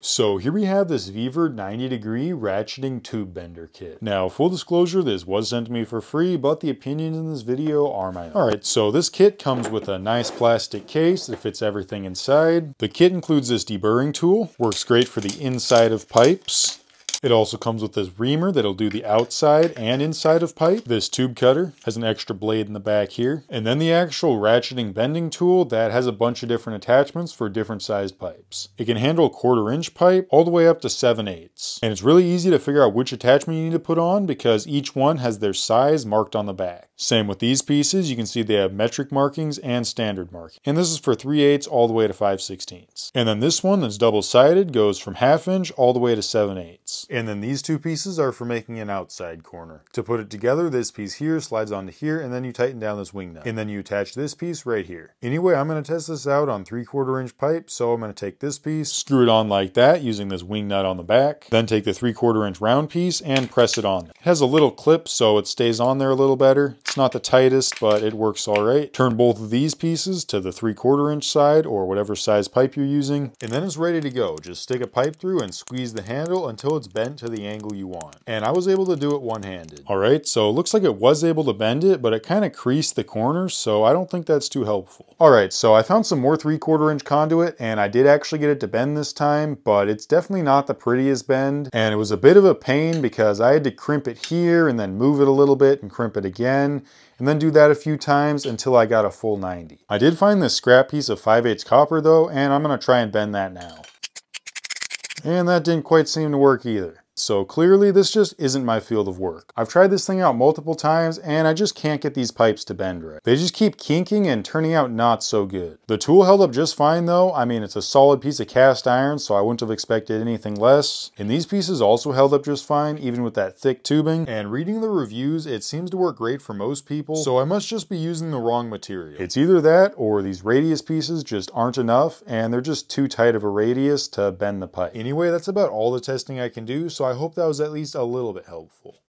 So here we have this VEVOR 90-degree ratcheting tube bender kit. Now, full disclosure, this was sent to me for free, but the opinions in this video are my own. Alright, so this kit comes with a nice plastic case that fits everything inside. The kit includes this deburring tool, works great for the inside of pipes. It also comes with this reamer that'll do the outside and inside of pipe. This tube cutter has an extra blade in the back here. And then the actual ratcheting bending tool that has a bunch of different attachments for different sized pipes. It can handle a 1/4 inch pipe all the way up to 7/8. And it's really easy to figure out which attachment you need to put on because each one has their size marked on the back. Same with these pieces, you can see they have metric markings and standard markings. And this is for 3/8 all the way to 5/16. And then this one that's double-sided goes from 1/2 inch all the way to 7/8. And then these two pieces are for making an outside corner. To put it together, this piece here slides onto here, and then you tighten down this wing nut. And then you attach this piece right here. Anyway, I'm going to test this out on 3/4 inch pipe, so I'm going to take this piece, screw it on like that using this wing nut on the back, then take the 3/4 inch round piece and press it on. It has a little clip so it stays on there a little better. It's not the tightest, but it works alright. Turn both of these pieces to the 3/4 inch side or whatever size pipe you're using, and then it's ready to go. Just stick a pipe through and squeeze the handle until it's bent to the angle you want. And I was able to do it one-handed. Alright, so it looks like it was able to bend it, but it kind of creased the corners, so I don't think that's too helpful. Alright, so I found some more 3/4 inch conduit, and I did actually get it to bend this time, but it's definitely not the prettiest bend, and it was a bit of a pain because I had to crimp it here and then move it a little bit and crimp it again, and then do that a few times until I got a full 90. I did find this scrap piece of 5/8 copper though, and I'm going to try and bend that now. And that didn't quite seem to work either. So clearly this just isn't my field of work. I've tried this thing out multiple times and I just can't get these pipes to bend right. They just keep kinking and turning out not so good. The tool held up just fine though. I mean, it's a solid piece of cast iron, so I wouldn't have expected anything less. And these pieces also held up just fine, even with that thick tubing. And reading the reviews, it seems to work great for most people, so I must just be using the wrong material. It's either that or these radius pieces just aren't enough and they're just too tight of a radius to bend the pipe. Anyway, that's about all the testing I can do, so I hope that was at least a little bit helpful.